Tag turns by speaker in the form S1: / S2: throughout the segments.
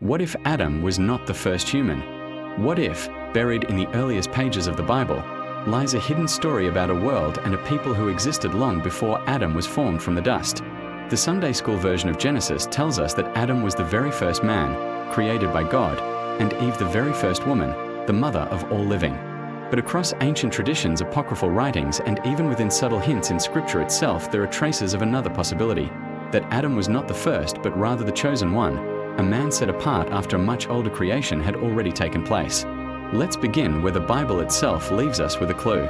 S1: What if Adam was not the first human? What if, buried in the earliest pages of the Bible, lies a hidden story about a world and a people who existed long before Adam was formed from the dust? The Sunday school version of Genesis tells us that Adam was the very first man, created by God, and Eve the very first woman, the mother of all living. But across ancient traditions, apocryphal writings, and even within subtle hints in Scripture itself, there are traces of another possibility, that Adam was not the first, but rather the chosen one, a man set apart after a much older creation had already taken place. Let's begin where the Bible itself leaves us with a clue.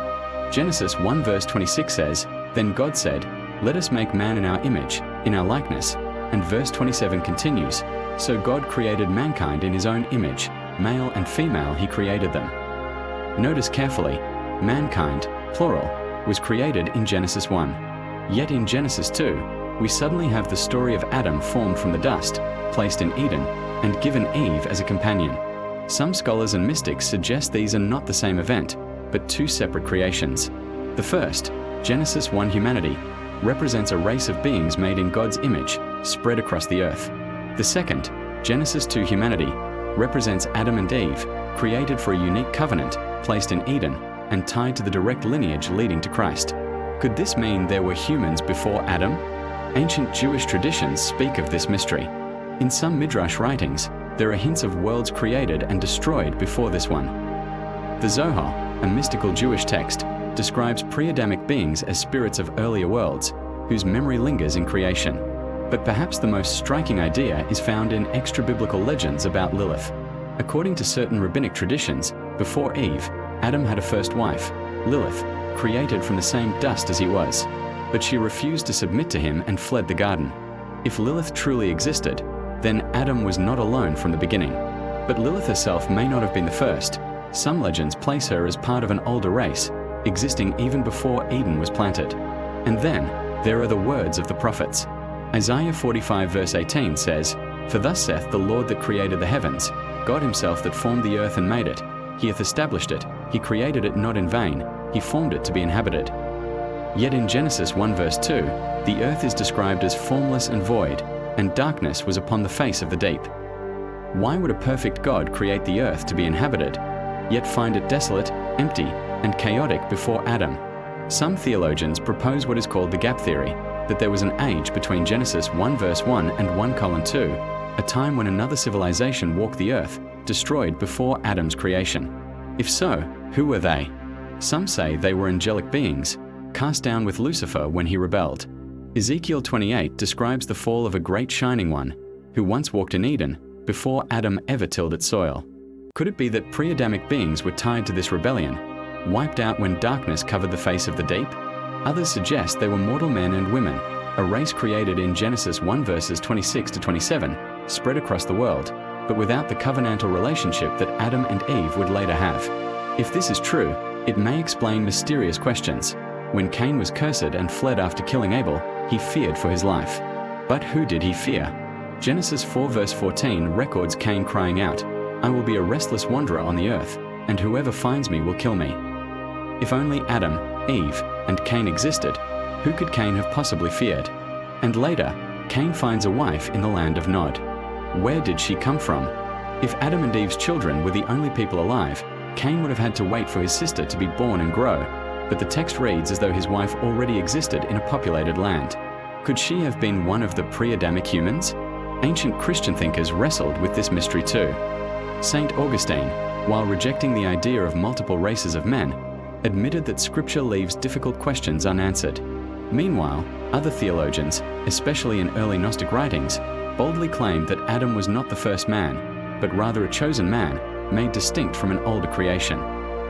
S1: Genesis 1 verse 26 says, "Then God said, let us make man in our image, in our likeness." And verse 27 continues, "So God created mankind in his own image, male and female he created them." Notice carefully, mankind, plural, was created in Genesis 1. Yet in Genesis 2, we suddenly have the story of Adam formed from the dust, placed in Eden, and given Eve as a companion. Some scholars and mystics suggest these are not the same event, but two separate creations. The first, Genesis 1 humanity, represents a race of beings made in God's image, spread across the earth. The second, Genesis 2 humanity, represents Adam and Eve, created for a unique covenant, placed in Eden, and tied to the direct lineage leading to Christ. Could this mean there were humans before Adam? Ancient Jewish traditions speak of this mystery. In some Midrash writings, there are hints of worlds created and destroyed before this one. The Zohar, a mystical Jewish text, describes pre-Adamic beings as spirits of earlier worlds, whose memory lingers in creation. But perhaps the most striking idea is found in extra-biblical legends about Lilith. According to certain rabbinic traditions, before Eve, Adam had a first wife, Lilith, created from the same dust as he was. But she refused to submit to him and fled the garden. If Lilith truly existed, then Adam was not alone from the beginning. But Lilith herself may not have been the first. Some legends place her as part of an older race, existing even before Eden was planted. And then, there are the words of the prophets. Isaiah 45 verse 18 says, "For thus saith the Lord that created the heavens, God himself that formed the earth and made it. He hath established it, he created it not in vain, he formed it to be inhabited." Yet in Genesis 1 verse 2, the earth is described as formless and void, and darkness was upon the face of the deep. Why would a perfect God create the earth to be inhabited, yet find it desolate, empty, and chaotic before Adam? Some theologians propose what is called the gap theory, that there was an age between Genesis 1 verse 1 and 1:2, a time when another civilization walked the earth, destroyed before Adam's creation. If so, who were they? Some say they were angelic beings, cast down with Lucifer when he rebelled. Ezekiel 28 describes the fall of a great shining one, who once walked in Eden, before Adam ever tilled its soil. Could it be that pre-Adamic beings were tied to this rebellion, wiped out when darkness covered the face of the deep? Others suggest they were mortal men and women, a race created in Genesis 1 verses 26 to 27, spread across the world, but without the covenantal relationship that Adam and Eve would later have. If this is true, it may explain mysterious questions. When Cain was cursed and fled after killing Abel, he feared for his life. But who did he fear? Genesis 4 verse 14 records Cain crying out, "I will be a restless wanderer on the earth, and whoever finds me will kill me." If only Adam, Eve, and Cain existed, who could Cain have possibly feared? And later, Cain finds a wife in the land of Nod. Where did she come from? If Adam and Eve's children were the only people alive, Cain would have had to wait for his sister to be born and grow, but the text reads as though his wife already existed in a populated land. Could she have been one of the pre-Adamic humans? Ancient Christian thinkers wrestled with this mystery too. Saint Augustine, while rejecting the idea of multiple races of men, admitted that Scripture leaves difficult questions unanswered. Meanwhile, other theologians, especially in early Gnostic writings, boldly claimed that Adam was not the first man, but rather a chosen man, made distinct from an older creation.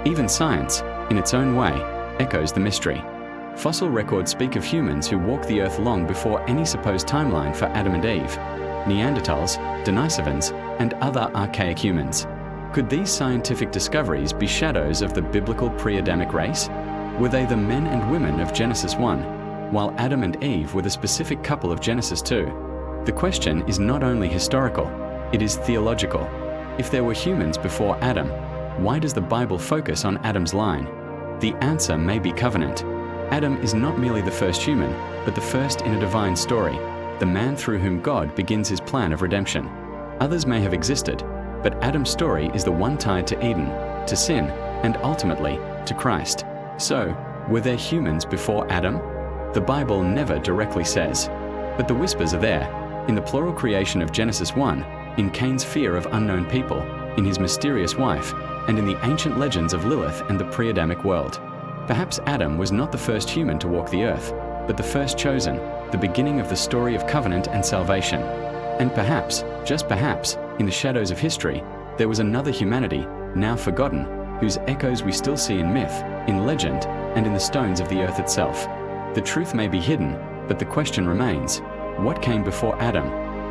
S1: Even science, in its own way, echoes the mystery. Fossil records speak of humans who walked the earth long before any supposed timeline for Adam and Eve, Neanderthals, Denisovans, and other archaic humans. Could these scientific discoveries be shadows of the biblical pre-Adamic race? Were they the men and women of Genesis 1, while Adam and Eve were the specific couple of Genesis 2? The question is not only historical, it is theological. If there were humans before Adam, why does the Bible focus on Adam's line? The answer may be covenant. Adam is not merely the first human, but the first in a divine story, the man through whom God begins his plan of redemption. Others may have existed, but Adam's story is the one tied to Eden, to sin, and ultimately to Christ. So, were there humans before Adam? The Bible never directly says, but the whispers are there, in the plural creation of Genesis 1, in Cain's fear of unknown people, in his mysterious wife, and in the ancient legends of Lilith and the pre-Adamic world. Perhaps Adam was not the first human to walk the earth, but the first chosen, the beginning of the story of covenant and salvation. And perhaps, just perhaps, in the shadows of history, there was another humanity, now forgotten, whose echoes we still see in myth, in legend, and in the stones of the earth itself. The truth may be hidden, but the question remains, what came before Adam?